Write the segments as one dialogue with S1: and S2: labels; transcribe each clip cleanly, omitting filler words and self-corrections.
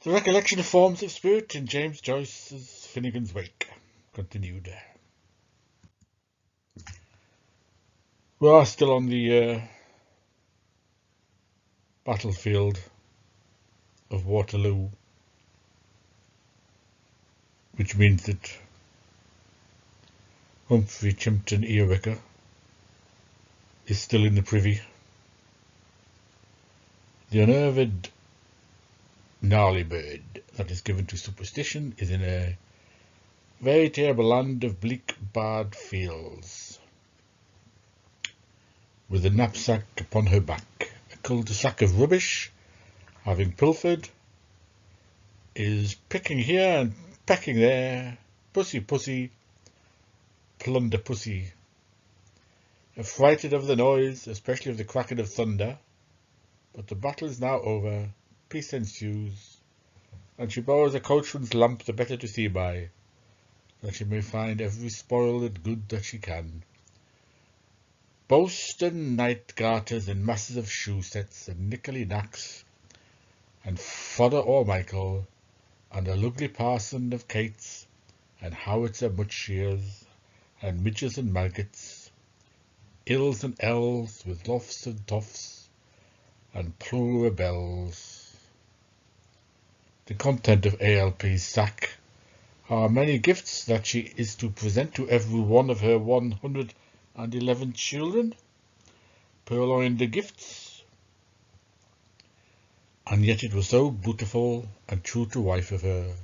S1: The recollection of forms of spirit in James Joyce's Finnegans Wake continued. We are still on the battlefield of Waterloo, which means that Humphrey Chimpton Earwicker is still in the privy. The unnerved gnarly bird that is given to superstition is in a very terrible land of bleak barred fields, with a knapsack upon her back. A cul-de-sac of rubbish, having pilfered, is picking here and pecking there. Pussy, pussy, plunder pussy. Affrighted of the noise, especially of the cracking of thunder, but the battle is now over, peace ensues, and she borrows a coachman's lamp the better to see by, that she may find every spoiled good that she can. Boast and night garters and masses of shoe sets and nickelly knacks, and fodder or Michael, and a lugly parson of cates, and howitzer much shears, and midges and maggots, ills and ells with lofts and toffs, and plura bells. The content of A.L.P.'s sack are many gifts that she is to present to every one of her 111 children, purloined the gifts, and yet it was so beautiful and true to wife of her,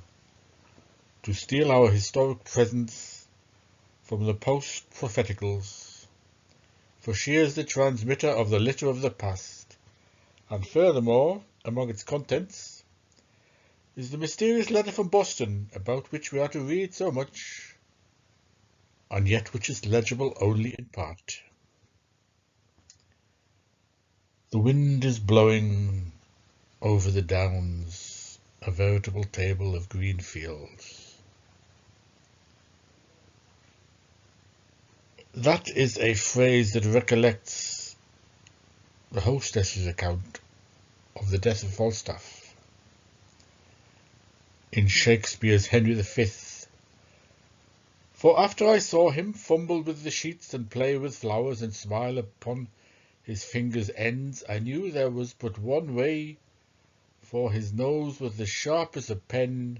S1: to steal our historic presents from the post-propheticals, for she is the transmitter of the litter of the past, and furthermore, among its contents, is the mysterious letter from Boston, about which we are to read so much, and yet which is legible only in part. The wind is blowing over the downs, a veritable table of green fields. That is a phrase that recollects the hostess's account of the death of Falstaff in Shakespeare's Henry V. For after I saw him fumble with the sheets and play with flowers and smile upon his fingers' ends, I knew there was but one way, for his nose was the sharp as a pen,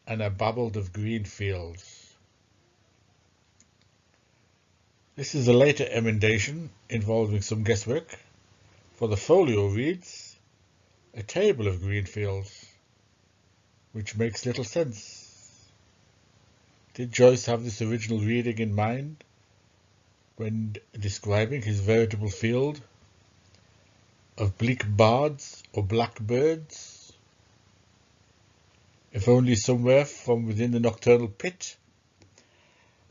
S1: and I babbled of green fields. This is a later emendation involving some guesswork, for the folio reads, a table of green fields, which makes little sense. Did Joyce have this original reading in mind when describing his veritable field of bleak bards or blackbirds? If only somewhere from within the nocturnal pit.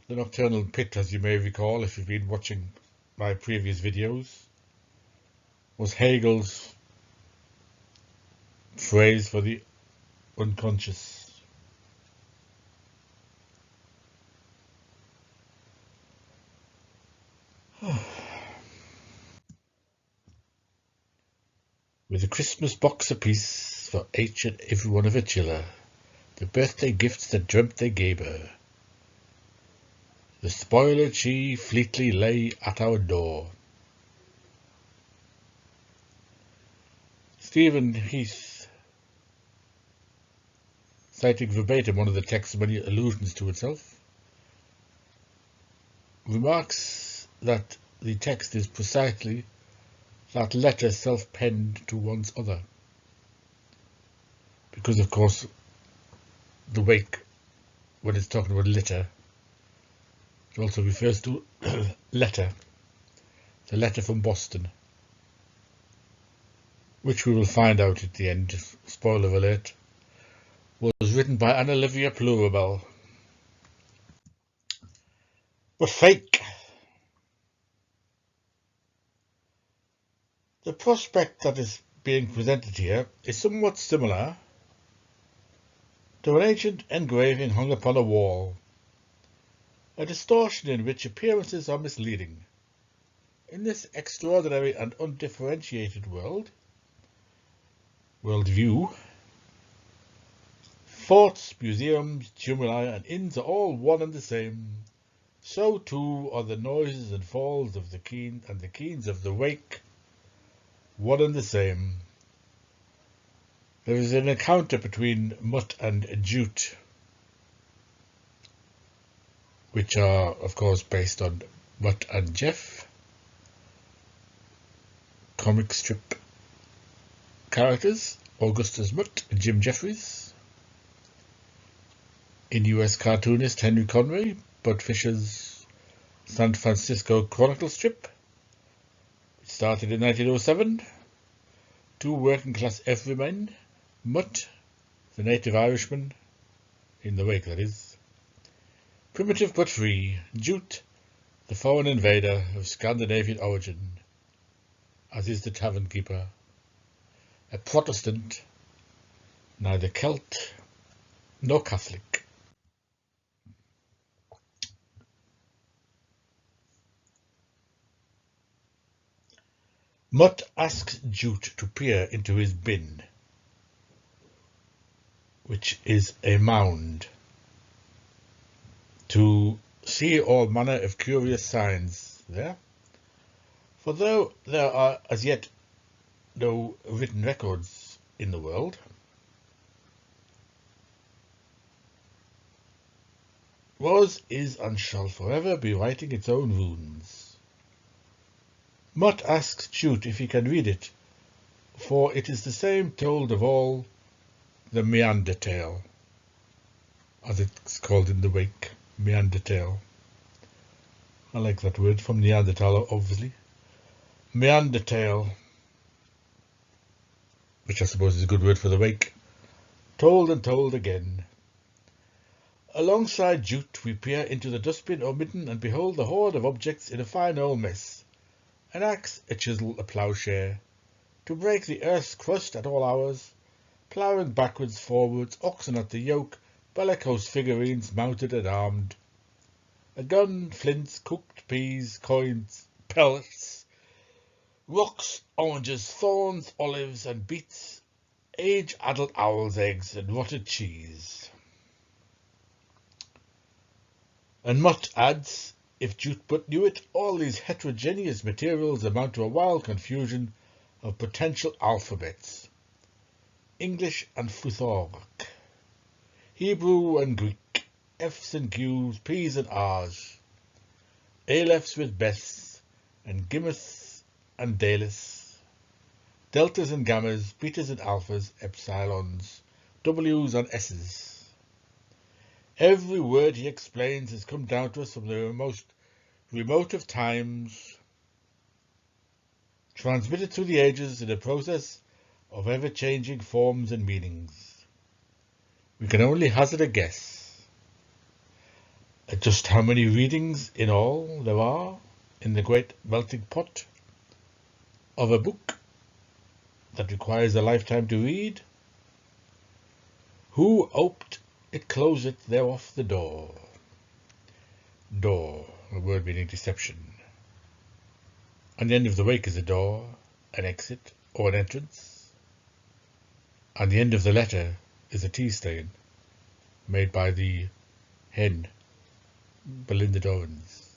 S1: The nocturnal pit, as you may recall if you've been watching my previous videos, was Hegel's phrase for the unconscious. With a Christmas box apiece for each and every one of her chiller, the birthday gifts that dreamt they gave her, the spoiled she fleetly lay at our door. Stephen Heath, citing verbatim one of the text's many allusions to itself, remarks that the text is precisely that letter self-penned to one's other. Because, of course, the wake, when it's talking about litter, it also refers to letter, the letter from Boston, which we will find out at the end, spoiler alert, was written by Anna Olivia Plurabelle. But fake. The prospect that is being presented here is somewhat similar to an ancient engraving hung upon a wall, a distortion in which appearances are misleading. In this extraordinary and undifferentiated worldview, Forts, museums, tumuli, and inns are all one and the same. So too are the noises and falls of the keen and the keens of the wake one and the same. There is an encounter between Mutt and Jute, which are, of course, based on Mutt and Jeff, comic strip characters, Augustus Mutt and Jim Jeffries. In US cartoonist Henry Conway, Bud Fisher's San Francisco Chronicle strip. It started in 1907. Two working-class everymen, Mutt, the native Irishman, in the wake that is, primitive but free, Jute, the foreign invader of Scandinavian origin, as is the tavern keeper, a Protestant, neither Celt nor Catholic. Mutt asks Jute to peer into his bin, which is a mound, to see all manner of curious signs there. For though there are as yet no written records in the world, was, is, and shall forever be writing its own runes. Mutt asks Jute if he can read it, for it is the same told of all the Neanderthal, as it's called in the wake, Neanderthal. I like that word, from Neanderthal, obviously. Neanderthal, which I suppose is a good word for the wake, told and told again. Alongside Jute we peer into the dustbin or midden and behold the horde of objects in a fine old mess. An axe, a chisel, a ploughshare, to break the earth's crust at all hours, ploughing backwards, forwards, oxen at the yoke, bellicose figurines mounted and armed, a gun, flints, cooked peas, coins, pellets, rocks, oranges, thorns, olives, and beets, age-addled owls' eggs, and rotted cheese. And Mutt adds, if Jute but knew it, all these heterogeneous materials amount to a wild confusion of potential alphabets. English and Futhorc, Hebrew and Greek, F's and Q's, P's and R's, Alephs with Beths, and Gimmeths and Daleths, deltas and gammas, betas and alphas, epsilons, W's and S's. Every word he explains has come down to us from the most remote of times, transmitted through the ages in a process of ever-changing forms and meanings. We can only hazard a guess at just how many readings in all there are in the great melting pot of a book that requires a lifetime to read. Who oped it closeth thereof the door. Door, a word meaning deception. On the end of the wake is a door, an exit, or an entrance. On the end of the letter is a tea stain, made by the hen, Belinda Dorans.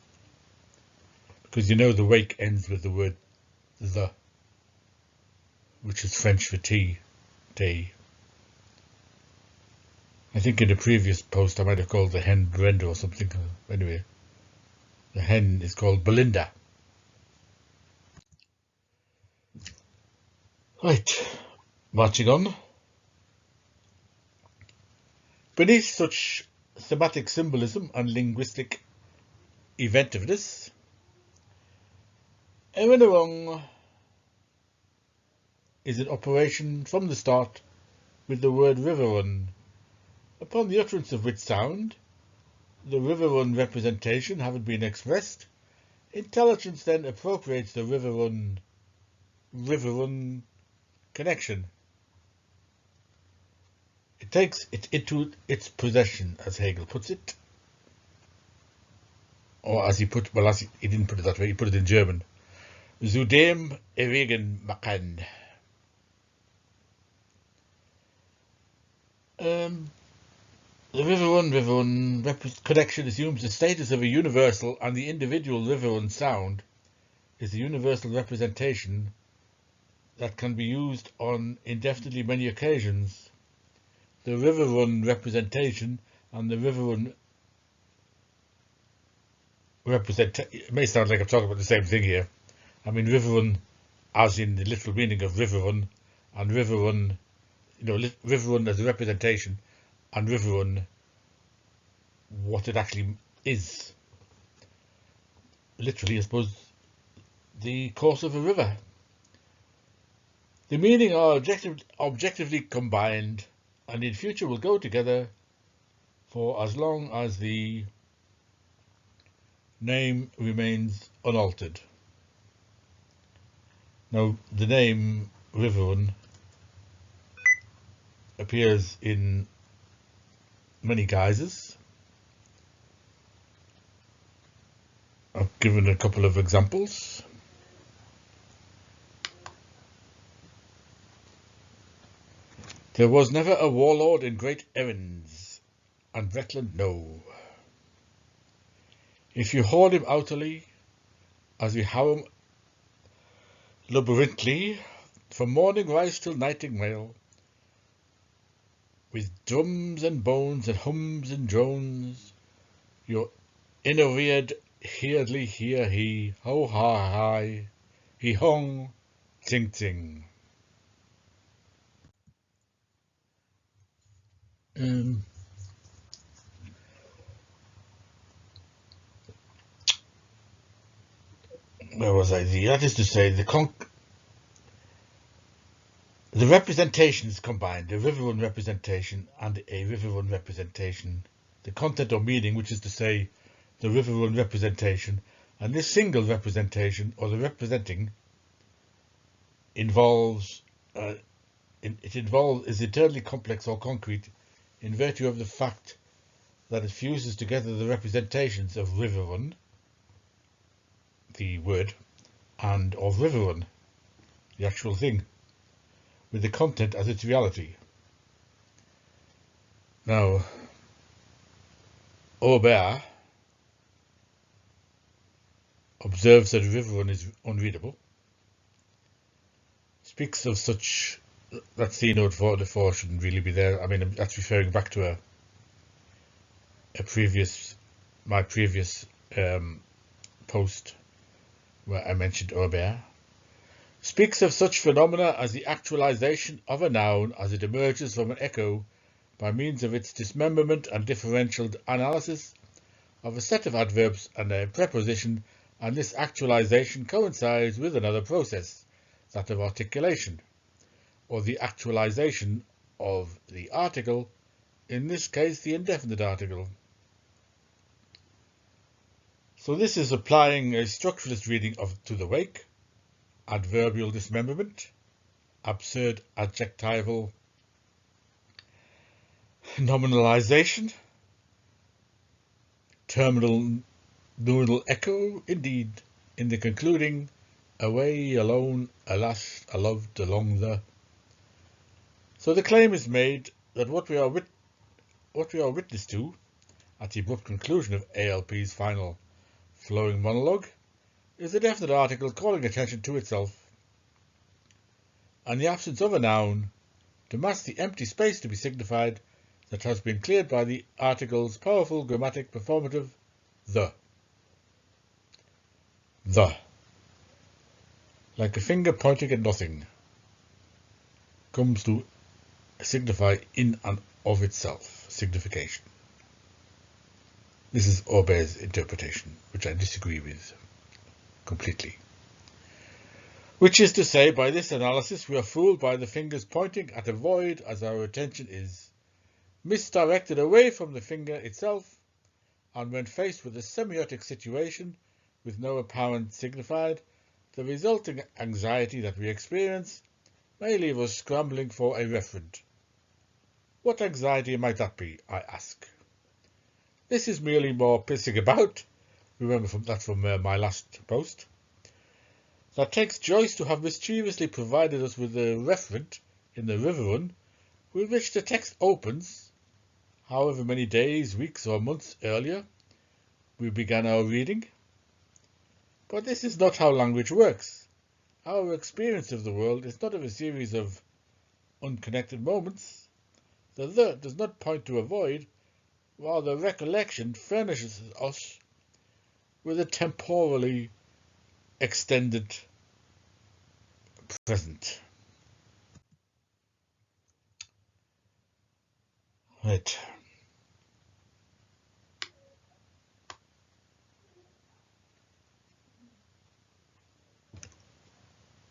S1: Because you know the wake ends with the word the, which is French for tea, tea. I think in a previous post I might have called the hen Brenda or something. Anyway, the hen is called Belinda. Right, marching on. Beneath such thematic symbolism and linguistic eventiveness, Erinnerung is in operation from the start with the word riverrun, upon the utterance of which sound, the riverrun representation having been expressed, intelligence then appropriates the riverrun connection. It takes it into its possession, as Hegel puts it, or as he put, well, he didn't put it that way, he put it in German, zu dem ewigen machen. The river-run connection assumes the status of a universal, and the individual river-run sound is a universal representation that can be used on indefinitely many occasions. The river-run representation and the river-run it may sound like I'm talking about the same thing here. I mean river-run as in the literal meaning of river-run, and river-run, river-run as a representation, and river-run what it actually is. Literally, I suppose, the course of a river. The meaning are objectively combined, and in future will go together for as long as the name remains unaltered. Now, the name river-run appears in many guises. I've given a couple of examples. There was never a warlord in great errands, and Bretland know. If you hoard him outily, as we how him labyrinthly, from morning rise till nightingale, with drums and bones and hums and drones, your inner-reared heardly hear he, ho ha hi, he hung, ting ting. Where was I? That is to say, the representations combined, the river-run representation and a river-run representation, the content or meaning, which is to say, the river-run representation, and this single representation, or the representing, is eternally complex or concrete in virtue of the fact that it fuses together the representations of river-run, the word, and of river-run, the actual thing, with the content as its reality. Now, Aubert observes that river-run is unreadable, speaks of such that C note 44 shouldn't really be there. I mean, that's referring back to my previous post where I mentioned Aubert. Speaks of such phenomena as the actualization of a noun as it emerges from an echo by means of its dismemberment and differential analysis of a set of adverbs and a preposition, and this actualization coincides with another process, that of articulation, or the actualization of the article, in this case the indefinite article. So this is applying a structuralist reading to the wake, adverbial dismemberment, absurd adjectival nominalization, terminal neural echo, indeed, in the concluding, away, alone, alas, aloved, along the. So the claim is made that what we are witness to at the abrupt conclusion of ALP's final flowing monologue is a definite article calling attention to itself, and the absence of a noun to mask the empty space to be signified that has been cleared by the article's powerful grammatic performative the. The, like a finger pointing at nothing, comes to signify in and of itself signification. This is Aubert's interpretation, which I disagree with completely. Which is to say, by this analysis we are fooled by the fingers pointing at a void as our attention is misdirected away from the finger itself, and when faced with a semiotic situation with no apparent signified, the resulting anxiety that we experience may leave us scrambling for a referent. What anxiety might that be, I ask? This is merely more pissing about, remember from my last post, that takes Joyce to have mischievously provided us with a referent in the river-run with which the text opens, however many days, weeks or months earlier we began our reading. But this is not how language works. Our experience of the world is not of a series of unconnected moments. The does not point to a void, while the recollection furnishes us with a temporally extended present. Right.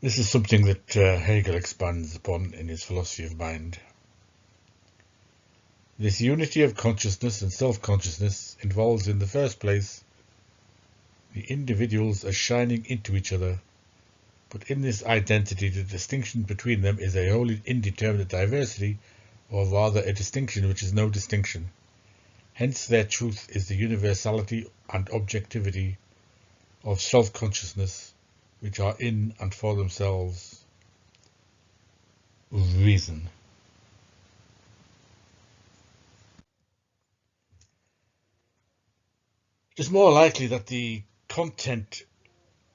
S1: This is something that Hegel expands upon in his philosophy of mind. This unity of consciousness and self-consciousness involves, in the first place, the individuals as shining into each other, but in this identity the distinction between them is a wholly indeterminate diversity, or rather a distinction which is no distinction. Hence their truth is the universality and objectivity of self-consciousness, which are in and for themselves reason. It is more likely that the content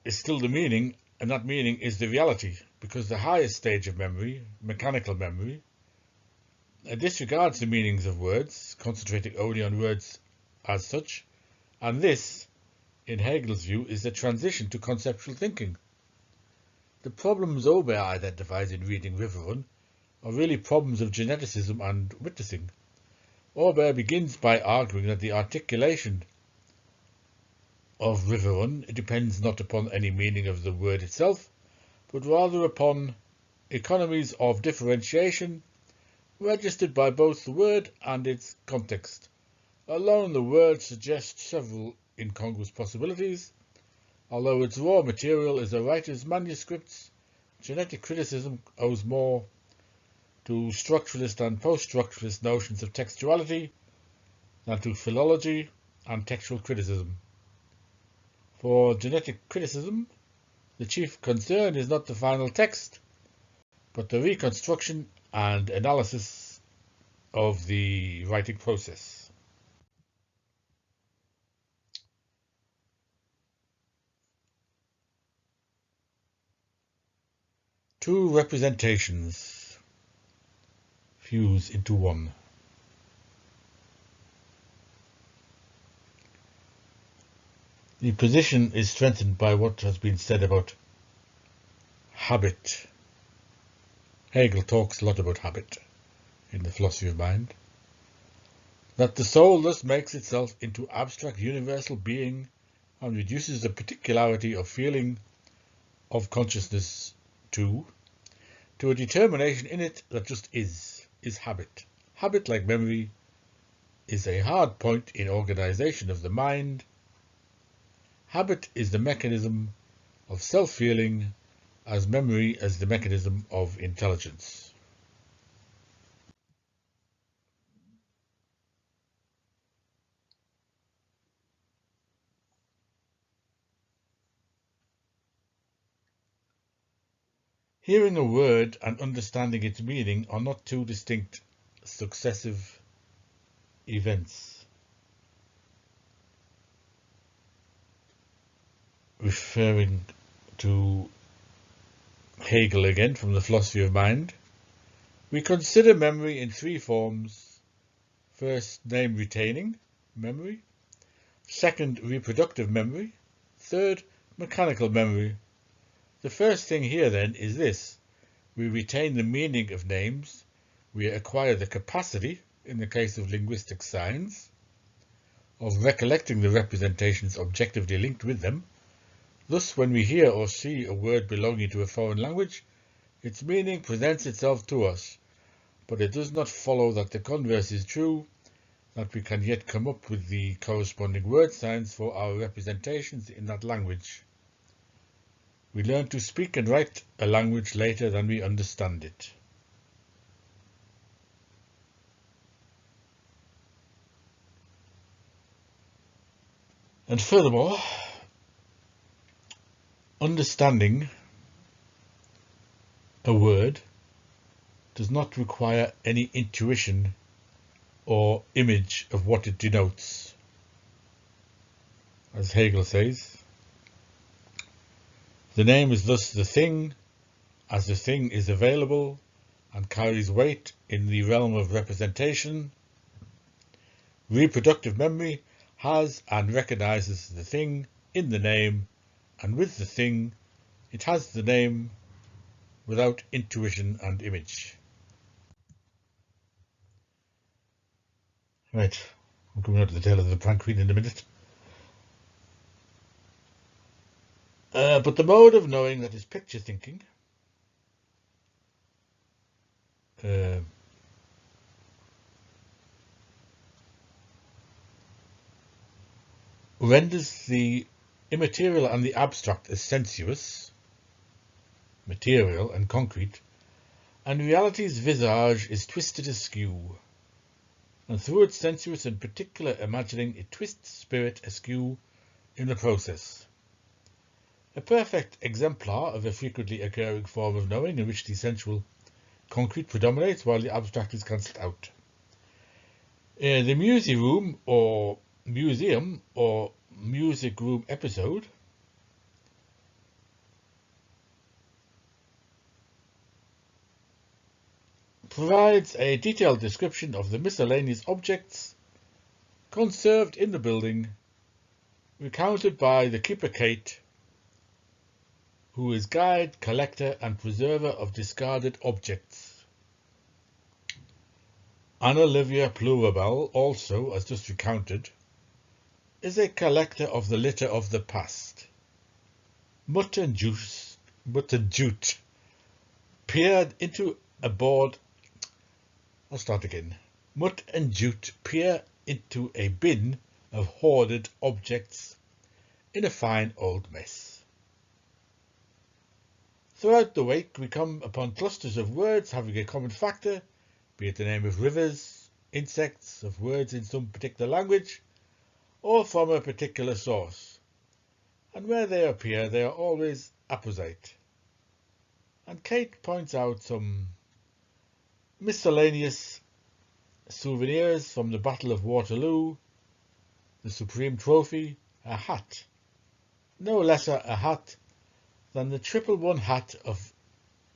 S1: is still the meaning, and that meaning is the reality, because the highest stage of memory, mechanical memory, disregards the meanings of words, concentrating only on words as such, and this, in Hegel's view, is the transition to conceptual thinking. The problems Aubert identifies in reading River Run are really problems of geneticism and witnessing. Aubert begins by arguing that the articulation of River Run depends not upon any meaning of the word itself, but rather upon economies of differentiation registered by both the word and its context. Alone the word suggests several incongruous possibilities. Although its raw material is a writer's manuscripts, genetic criticism owes more to structuralist and post-structuralist notions of textuality than to philology and textual criticism. For genetic criticism, the chief concern is not the final text, but the reconstruction and analysis of the writing process. Two representations fuse into one. The position is strengthened by what has been said about habit. Hegel talks a lot about habit in the philosophy of mind. That the soul thus makes itself into abstract universal being and reduces the particularity of feeling of consciousness to a determination in it that just is habit. Habit, like memory, is a hard point in organization of the mind. Habit is the mechanism of self-feeling, as memory as the mechanism of intelligence. Hearing a word and understanding its meaning are not two distinct successive events. Referring to Hegel again from the philosophy of mind, we consider memory in three forms. First, name retaining memory. Second, reproductive memory. Third, mechanical memory. The first thing here then is this: we retain the meaning of names, we acquire the capacity, in the case of linguistic signs, of recollecting the representations objectively linked with them. Thus, when we hear or see a word belonging to a foreign language, its meaning presents itself to us, but it does not follow that the converse is true, that we can yet come up with the corresponding word signs for our representations in that language. We learn to speak and write a language later than we understand it. And furthermore, understanding a word does not require any intuition or image of what it denotes. As Hegel says, the name is thus the thing, as the thing is available and carries weight in the realm of representation. Reproductive memory has and recognizes the thing in the name, and with the thing, it has the name without intuition and image. Right, I'm coming on to the tale of the prank queen in a minute. But the mode of knowing that is picture thinking renders the immaterial and the abstract as sensuous, material and concrete, and reality's visage is twisted askew, and through its sensuous and particular imagining it twists spirit askew in the process. A perfect exemplar of a frequently occurring form of knowing in which the sensual concrete predominates while the abstract is cancelled out. The museum or music room episode provides a detailed description of the miscellaneous objects conserved in the building, recounted by the keeper Kate, who is guide, collector and preserver of discarded objects. Anna Livia Plurabelle, also, as just recounted, is a collector of the litter of the past. Mutt and Jute peered into a board. I'll start again. Mutt and Jute peer into a bin of hoarded objects in a fine old mess. Throughout the wake, we come upon clusters of words having a common factor, be it the name of rivers, insects, of words in some particular language, or from a particular source. And where they appear, they are always apposite. And Kate points out some miscellaneous souvenirs from the Battle of Waterloo, the supreme trophy, a hat, no lesser a hat than the 111 hat of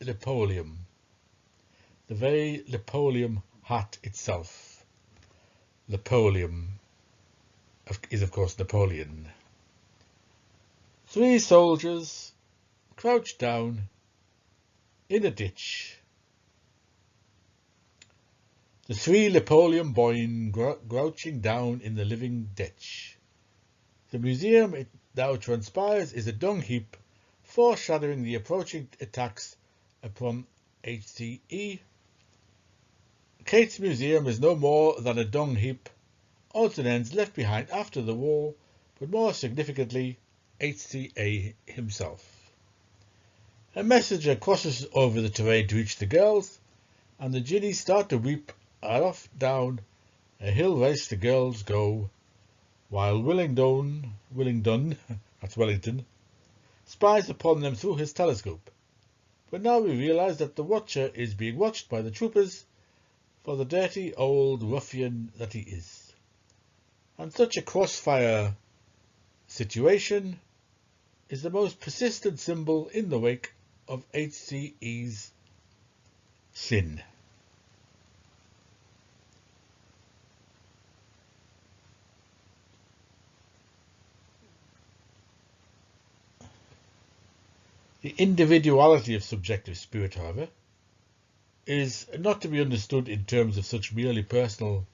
S1: Napoleon, the very Napoleon hat itself. Napoleon is, of course, Napoleon. 3 soldiers crouched down in a ditch. The 3 Napoleon boys crouching down in the living ditch. The museum, it now transpires, is a dung heap, foreshadowing the approaching attacks upon HCE. Kate's museum is no more than a dung heap, odds and ends left behind after the war, but more significantly, HCA himself. A messenger crosses over the terrain to reach the girls, and the ginnies start to weep, and off down a hill race the girls go, while Willingdon, that's Wellington, spies upon them through his telescope. But now we realise that the watcher is being watched by the troopers for the dirty old ruffian that he is. And such a crossfire situation is the most persistent symbol in the wake of HCE's sin. The individuality of subjective spirit, however, is not to be understood in terms of such merely personal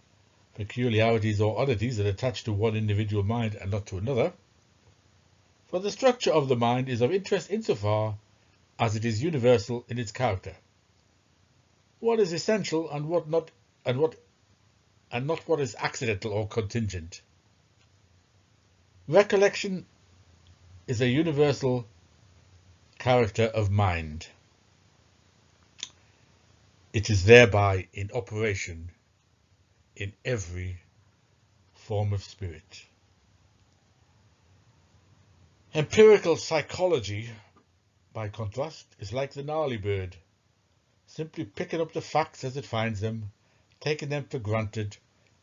S1: peculiarities or oddities that attach to one individual mind and not to another, for the structure of the mind is of interest insofar as it is universal in its character. What is essential and what not, and not what is accidental or contingent. Recollection is a universal character of mind. It is thereby in operation in every form of spirit. Empirical psychology, by contrast, is like the gnarly bird, simply picking up the facts as it finds them, taking them for granted,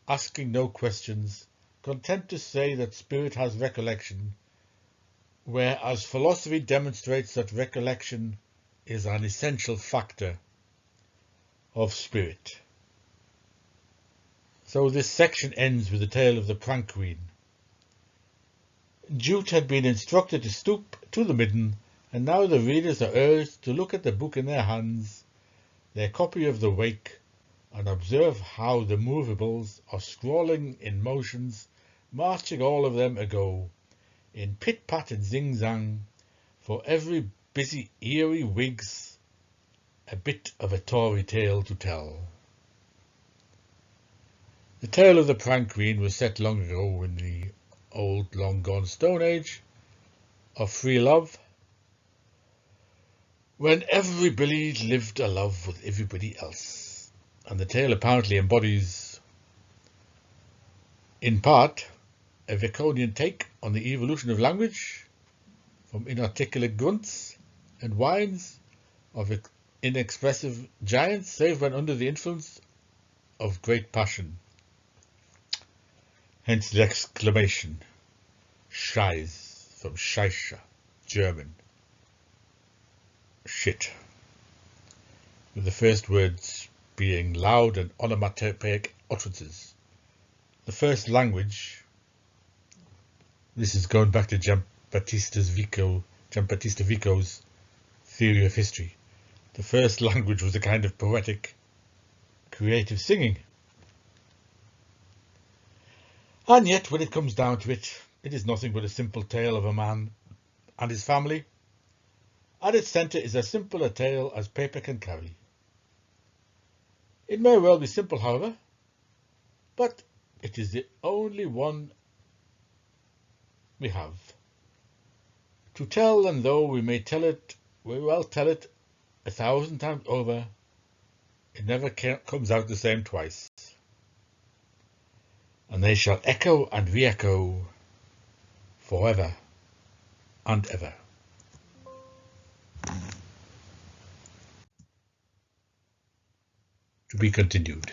S1: asking no questions, content to say that spirit has recollection, whereas philosophy demonstrates that recollection is an essential factor of spirit. So this section ends with the tale of the prank queen. Jute had been instructed to stoop to the midden, and now the readers are urged to look at the book in their hands, their copy of the Wake, and observe how the movables are scrawling in motions, marching all of them ago, in pit-pat and zing-zang, for every busy eerie Whig's a bit of a Tory tale to tell. The tale of the prank queen was set long ago in the old long-gone Stone Age of free love, when everybody lived a love with everybody else. And the tale apparently embodies, in part, a Baconian take on the evolution of language, from inarticulate grunts and whines of inexpressive giants, save when under the influence of great passion. Hence the exclamation, Scheiß, from Scheische, German, shit, with the first words being loud and onomatopoeic utterances. The first language, this is going back to Giambattista Vico's theory of history. The first language was a kind of poetic, creative singing. And yet, when it comes down to it, it is nothing but a simple tale of a man and his family. At its centre is as simple a tale as paper can carry. It may well be simple, however, but it is the only one we have to tell, and though we may well tell it 1,000 times over, it never comes out the same twice. And they shall echo and re-echo forever and ever. To be continued.